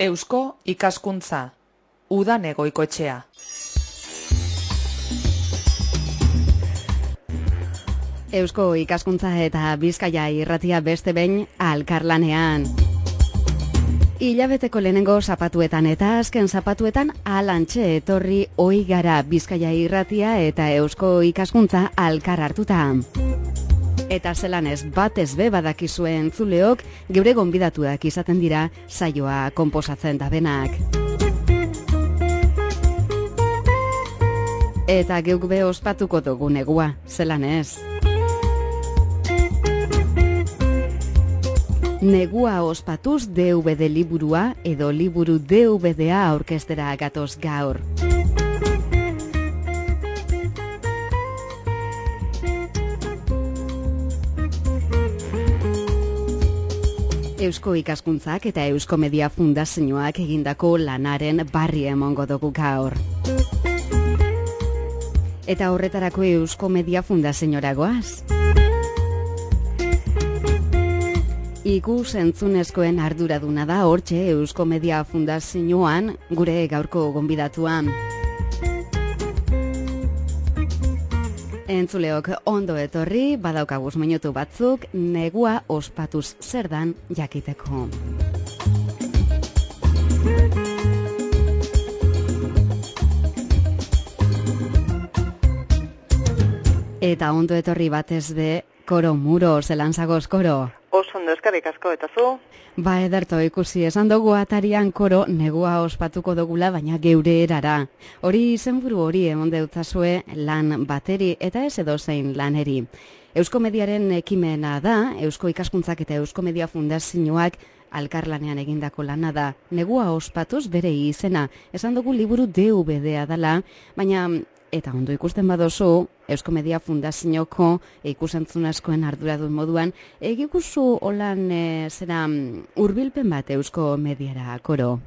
Eusko ikaskuntza, Udan Egoikoetxea. Eusko ikaskuntza eta Bizkaia irratia beste behin Alkarlanean. Hilabeteko lehenengo zapatuetan eta azken zapatuetan alantxe etorri ohi gara Bizkaia irratia eta Eusko ikaskuntza alkar hartuta. Eta zelanez batez be badakizue entzuleok geure gonbidatuak izaten dira saioa konposatzen dabenak. Eta geuk be ospatuko dugu negua, zelanez. Negua ospatuz DVD liburua edo liburu DVD-a aurkeztera gatoz gaur. Eusko ikaskuntzak eta Eusko Media Fundazioak egindako lanaren barri emongo dugu gaur. Eta horretarako Eusko Media Fundaziora goaz. Ikus entzunezkoen arduraduna da hortxe Eusko Media Fundazioan gure gaurko gonbidatuan. Entzuleok ondo etorri, badaukaguz minutu batzuk, negua ospatuz zer dan jakiteko. Eta ondo etorri batez be, Koro Muro, zelan zagoz, Koro? Oso ondo eskerrik asko, eta zu? Ba, ederto ikusi, esan dugu atarian Koro negua ospatuko dugula, baina geure erara. Hori izenburu hori emon deutzazue lan bateri eta ez edozein laneri. Eusko Mediaren ekimena da, Eusko Ikaskuntzak eta Eusko Media Fundazioak Alkarlanean egindako lana da. Negua ospatuz bere izena, esan dugu liburu DVD-a dela, baina eta ondo ikusten badozu, Eusko Media Fundazioko ikusentzunezkoen arduradun moduan, egikuzu holan zera hurbilpen bat Eusko Mediara, Koro?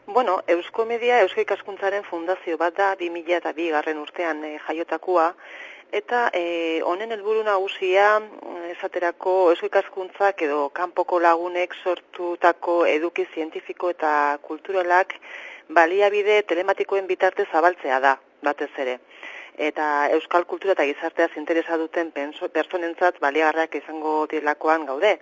Bueno, Eusko Media Eusko Ikaskuntzaren fundazio bat da 2002 urtean jaiotakoa, eta honen helburu nagusia esaterako Eusko Ikaskuntzak edo kanpoko lagunek sortutako eduki zientifiko eta kulturalak baliabide telematikoen bitartez zabaltzea da, batez ere. Eta euskal kultura eta gizarteaz interesa duten pertsonentzat baliagarriak izango direlakoan gaude.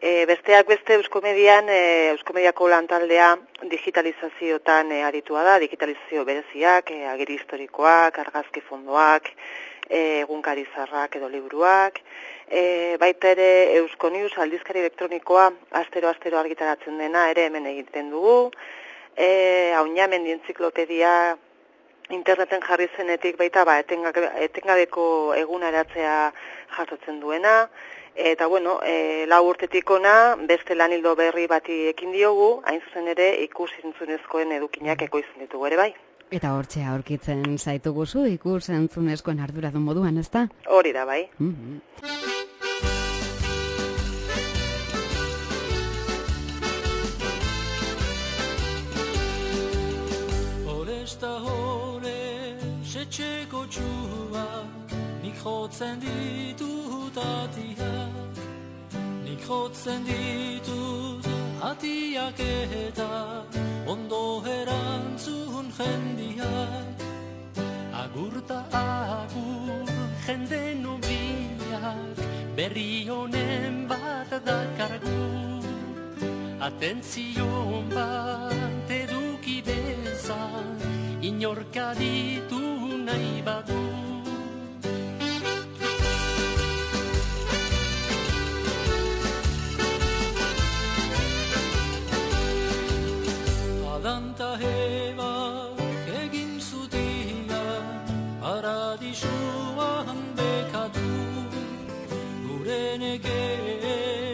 Besteak beste Eusko Median, Eusko Mediako lantaldea digitalizaziotan aritua da, digitalizazio bereziak, agiri historikoak, argazki fondoak, egunkari zarrak edo liburuak, baita ere Eusko News aldizkari elektronikoa astero argitaratzen dena ere hemen egiten dugu, Aunamendi entziklopedia interneten jarri zenetik baita etengabeko egunaratzea jasotzen duena, eta bueno, 4 urtetik ona beste lanildo berri bati ekin diogu, hain zuzen ere ikus-entzunezkoen edukinak ekoizten ditugu ere bai. Eta hortxe aurkitzen zaituguzu ikus-entzunezkoen arduradun moduan, ezta? Hori da bai. Etxeko txuak, nik jotzen ditut atiak, nik jotzen ditut atiak eta ondo erantzun jendiak. Agurta agur jende nubiak, berri honen bat dakargu. Atentzion bat eduki bezan, inorka ditu nahi badu. Adanta Ebak egin zutia, paradisuan bekatu, gure neke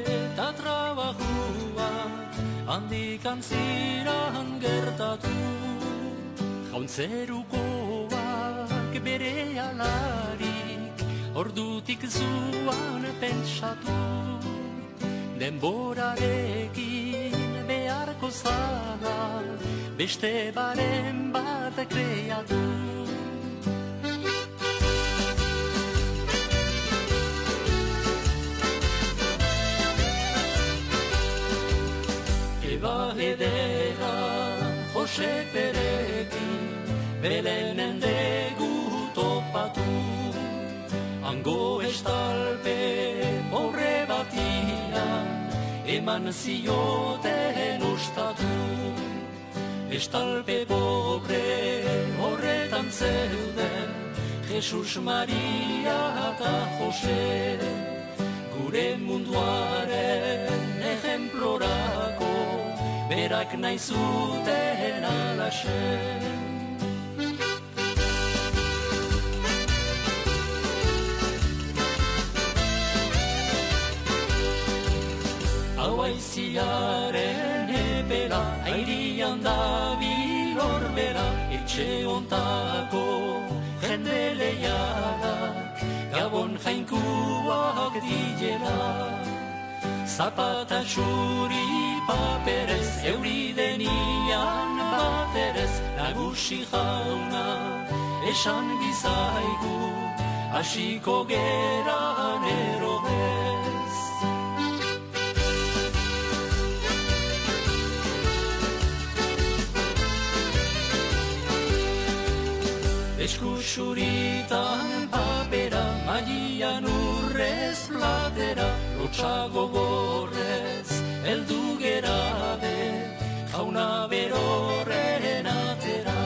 eta trabajuak handikan ziran gertatu. Jauntzerukoak bere alarik, ordutik zuan pentsatu. Denborarekin beharko zala, beste baren bat kreatu. Eba edera Josek berekin, Belenen degu topatu. Hango estalpe horre batian, eman zioten ustatu. Estalpe pobre horretan zeuden, Jesus, Maria eta Jose, gure munduaren ejemplorako, berak nahi zuten alaxe. Hau aiziaren epera, airian da bilorbera, etxe ontako jende lehianak, Gabon jainkuak diela. Zapata txuri paperez, euri denian baterez, nagusi jauna, esan gizaigu, hasiko geran erobez. Eskusuritan papera, maian urrez platera, lotxago gorrez, eldu gerabe, jauna berorren atera.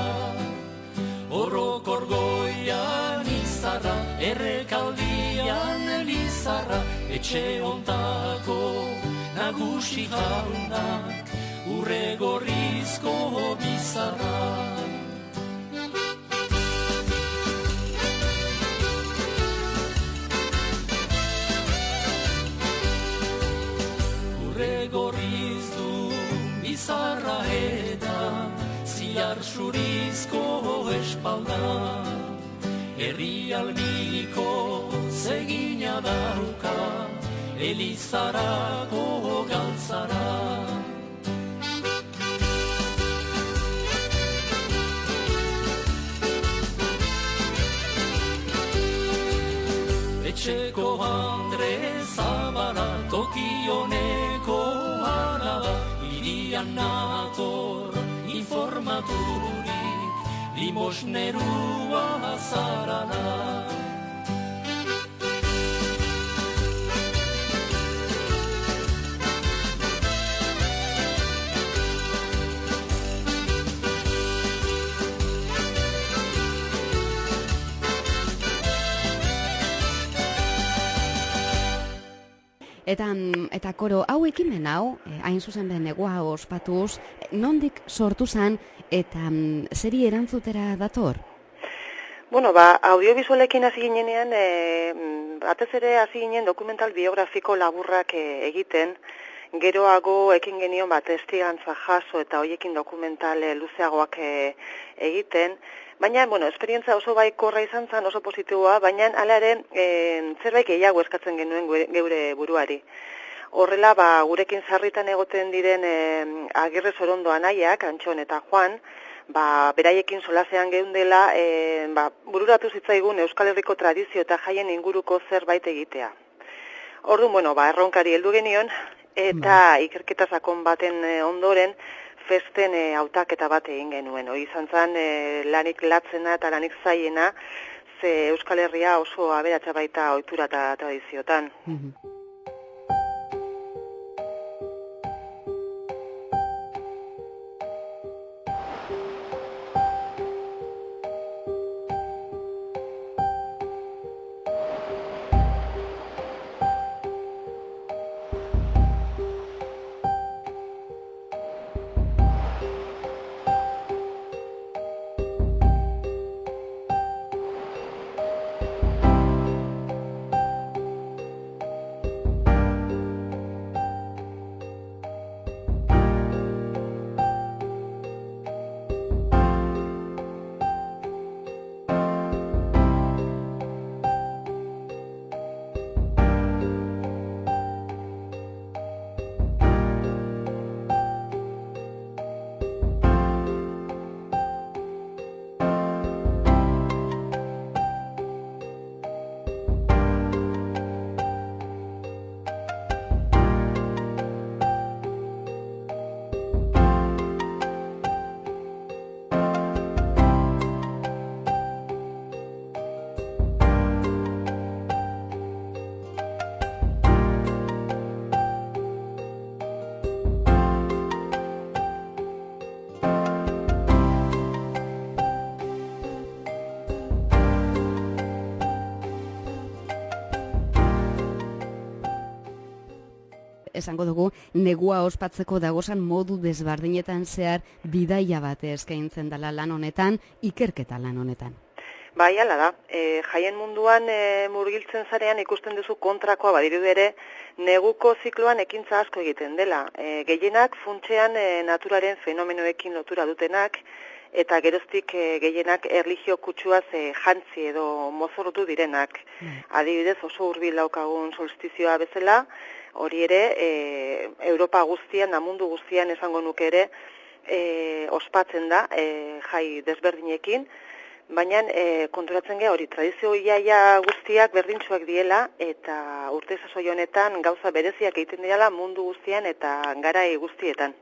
Horrokor goian izarra, errekaldian lizarra, etxe ontako nagusi jaunak, urre gorrizko bizarra. Gorriz du bizarra eta ziar zurizko espalda. Herri almiko zegina dauka, Elizarako galtzara. Etxeko Andre Zabala, Tokioneko alaba, irian nator informaturik, limosnerua zarala. Eta koro, hau ekimen hau, hain zuzen ben negua ospatuz, nondik sortu zen eta zeri erantzutera dator? Bueno, audiovisualekin hasi ginenean, batez ere hasi ginen dokumental biografiko laburrak egiten, geroago ekin genion testigantza jaso eta hoiekin dokumental luzeagoak egiten, baina, esperientza oso baikorra izan zen, oso positiboa, baina hala ere zerbait gehiago eskatzen genuen geure buruari. Horrela, gurekin sarritan egoten diren Agirre Sorondo anaiak, Antxon eta Juan, beraiekin solasean geundela, bururatu zitzaigun Euskal Herriko tradizio eta jaien inguruko zerbait egitea. Orduan, erronkari heldu genion, eta ikerketa sakon baten ondoren, festen hautaketa bat egin genuen. Hori izan zen lanik latzena eta lanik zaiena, ze Euskal Herria oso aberatsa baita ohitura eta tradiziotan. esango dugu negua ospatzeko dagozan modu desberdinetan zehar bidaia bat eskaintzen dela lan honetan, ikerketa lan honetan. Bai, ala da. Jaien munduan murgiltzen zarean ikusten duzu kontrakoa badirudi ere neguko zikloan ekintza asko egiten dela. Gehienak funtsean naturaren fenomenoekin lotura dutenak, eta geroztik gehienak erlijio kutsuaz jantzi edo mozorrotu direnak. Adibidez, oso hurbil daukagun solstizioa bezala, hori ere Europa guztian, mundu guztian esango nuke ere, ospatzen da jai desberdinekin, baina konturatzen geha hori tradizio iaia guztiak berdintsuak diela eta urte sasoi honetan gauza bereziak egiten direla mundu guztian eta garai guztietan.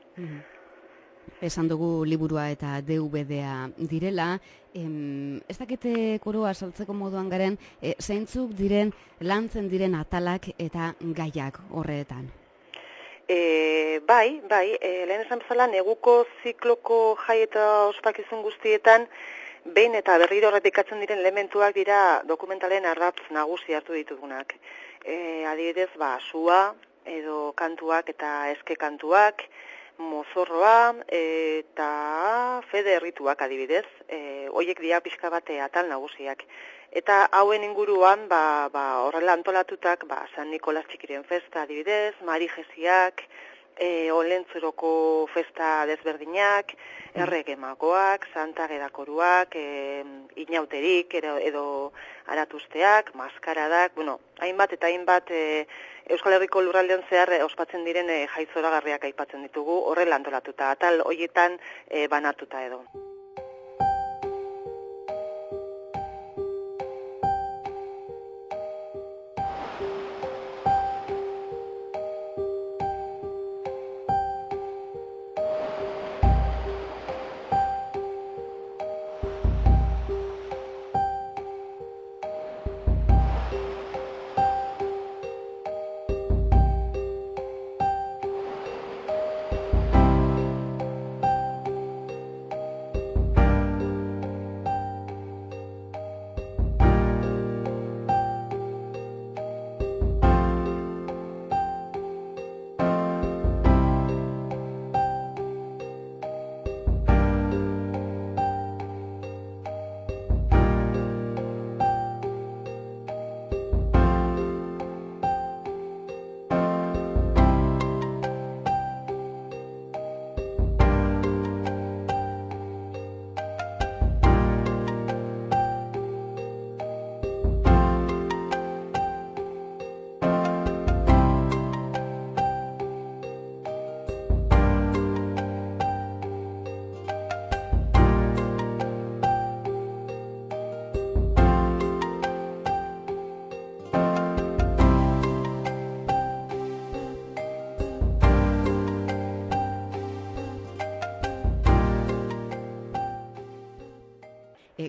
Esan dugu liburua eta DVD-a direla, ez dakite koroa saltzeko moduan garen, zeintzuk diren lantzen diren atalak eta gaiak horretan? Bai, lehen esan bezala neguko zikloko jai eta ospakizun guztietan behin eta berriro errepikatzen diren elementuak dira dokumentalen ardatz nagusi hartu ditugunak. Adibidez, sua edo kantuak eta eske kantuak, mozorroa eta fede errituak adibidez, hoiek dira pixka bate atal nagusiak. Eta hauen inguruan, horrela antolatutak, San Nikolas Txikiren festa adibidez, Mari Jesiak, Olentzuroko festa desberdinak, erregemagoak, Santa Gedakoruak, inauterik edo aratuzteak, maskaradak, hainbat eta hainbat Euskal Herriko lurraldean zehar ospatzen diren jai zoragarriak aipatzen ditugu, horrela antolatuta, atal horietan banatuta edo.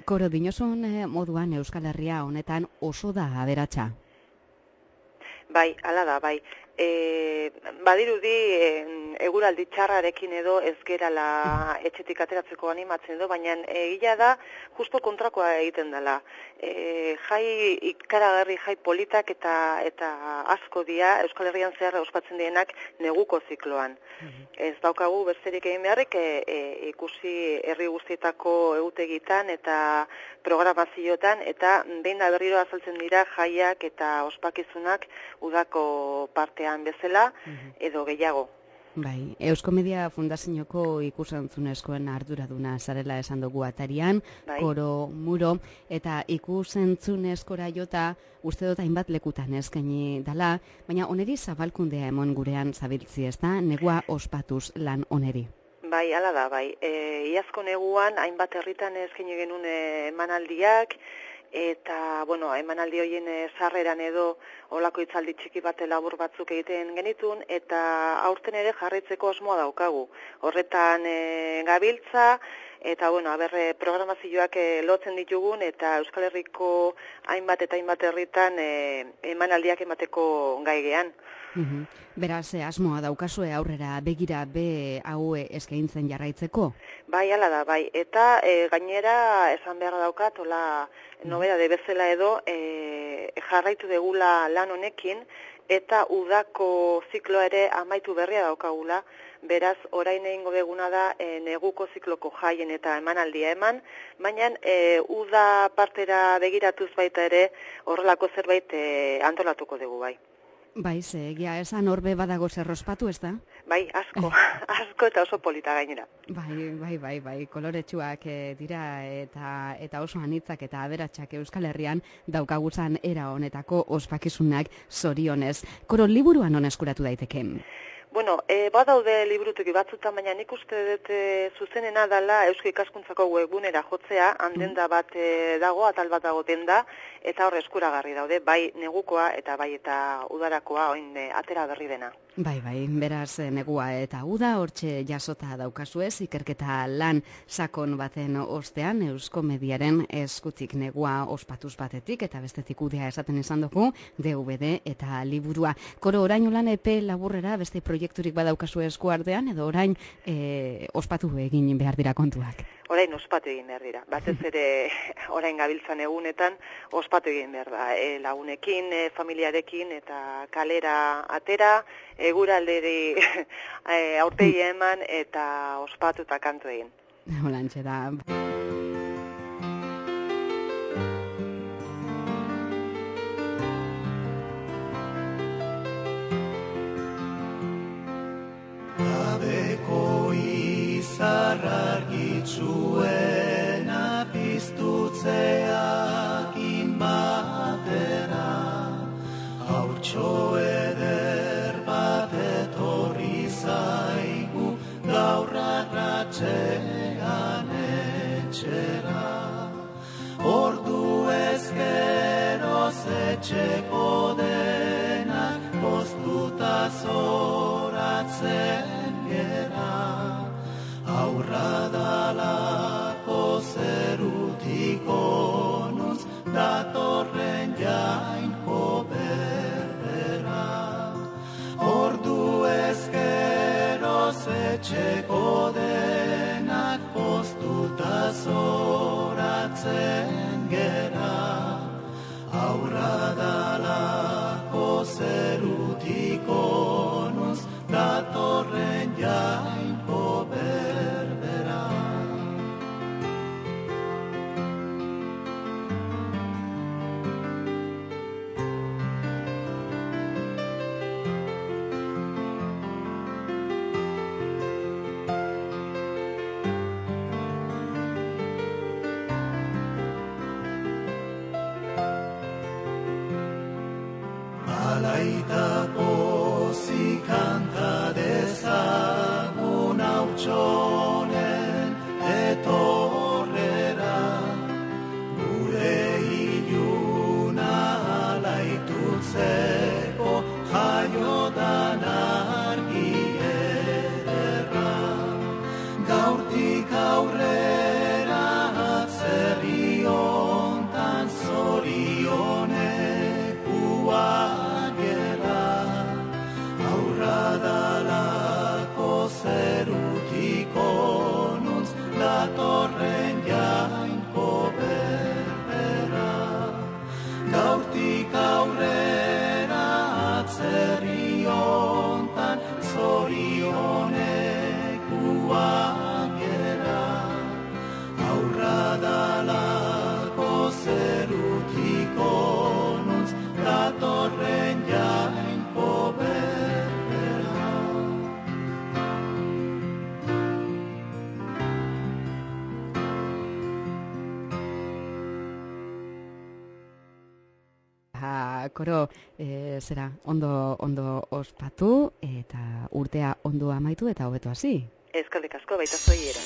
Koro, dinozun moduan Euskal Herria honetan oso da aberatsa. Bai, hala da, bai. Badirudi eguraldi txarrarekin edo ez gerala etxetik ateratzeko animatzen edo, baina egia da justo kontrakoa egiten dela. Jai ikaragarri, jai politak eta asko dira Euskal Herrian zehar ospatzen dienak neguko zikloan. Ez daukagu besterik egin beharrik ikusi herri guztietako egutegitan eta programazioetan eta behin da berriro azaltzen dira jaiak eta ospakizunak udako partean bezala edo gehiago. Bai, Euskomedia Fundazioko ikusentzunezkoen arduraduna zarela esan dugu atarian, bai. Koro Muro, eta ikusentzunezkora jota uste dut hainbat lekutan eskaini dala, baina oneri zabalkundea emon gurean zabiltzi ez da, negua ospatuz lan oneri. Bai, hala da, bai. Iazko neguan hainbat herritan eskaini genuen emanaldiak, eta, emanaldi horien sarreran edo olako hitzaldi txiki bate labur batzuk egiten genitun, eta aurten ere jarraitzeko asmoa daukagu. Horretan gabiltza, eta, programazioak lotzen ditugun, eta Euskal Herriko hainbat eta hainbat herritan emanaldiak emateko gaigean. Beraz, asmoa daukazue aurrera begira hau eskaintzen jarraitzeko? Bai, hala da, bai. Eta gainera esan beharra daukat, nobedade bezala edo jarraitu degula lan honekin, eta udako zikloa ere amaitu berria daukagula, beraz, orain egingo beguna da neguko zikloko jaien eta emanaldia eman, baina uda partera begiratuz baita ere horrelako zerbait antolatuko dugu bai. Bai, egia esan horbe badago zer ospatu, ez da? Bai, asko eta oso polita gainera. Bai, koloretsuak dira eta oso anitzak eta aberatsak Euskal Herrian daukaguzan era honetako ospakizunak zorionez. Koro, liburuan non eskuratu daiteke? Bueno, badaude liburutuki batzutan, baina nik uste dut zuzenena dela Eusko Ikaskuntzako webgunera jotzea, denda bat dago, atal bat dago denda, eta hor eskuragarri daude, bai negukoa eta bai eta udarakoa oin atera berri dena. Bai, beraz negua eta uda hortxe jasota daukazuez, ikerketa lan sakon baten ostean, Eusko Mediaren eskutik negua ospatuz batetik, eta bestetik udea esaten esan dugu, DVD eta liburua. Koro, orain lan epe laburrera beste proiekturik badaukazu eskuartean, edo orain ospatu egin behar dira kontuak? Orain ospatu egin behar dira. Batez ere orain gabiltzan egunetan ospatu egin behar da. Lagunekin, familiarekin eta kalera atera, eguralderi aurpegi eman eta ospatu eta kantu egin. Holantxe da. Abeko izar argitzuena piztutzeakin batera, haurtxo eder bat etorri zaigu gaur arratsean etxera. Ordu ezkeroz etxeko denak poztuta zoratzen gera, aurra dalako zerutik onuntz datorren jainko berbera. Ordu ezkeroz etxeko denak poztuta zoratzen gera, aurra dalako zerutik onuntz datorren jainko berbera. Alaitako zikanta dezagun hautsonen etorrera, gure iluna alaitutzeko jaiodan argi ederra. Gaurtik aurrera atzerri hontan zorionekua dalako zerutik onuntz datorren jainko berbera. Gaurtik aurrera atzerri hontan zorionekua gera, aurra dalako zerutik onuntz datorren jainko berbera. Koro, zera, ondo ospatu eta urtea ondo amaitu eta hobeto hasi. Eskerrik asko baita zuei era.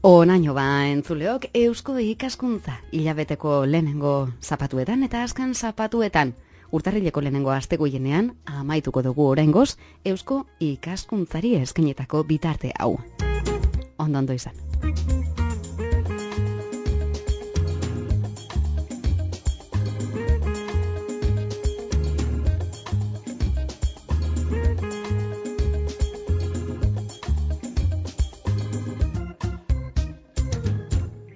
Onaino ba, entzuleok, eusko ikaskuntza hilabeteko lehenengo zapatuetan eta azken zapatuetan. Urtarrileko lehenengo astegoienean amaituko dugu oraingoz eusko ikaskuntzari eskainetako bitarte hau. Ondo izan.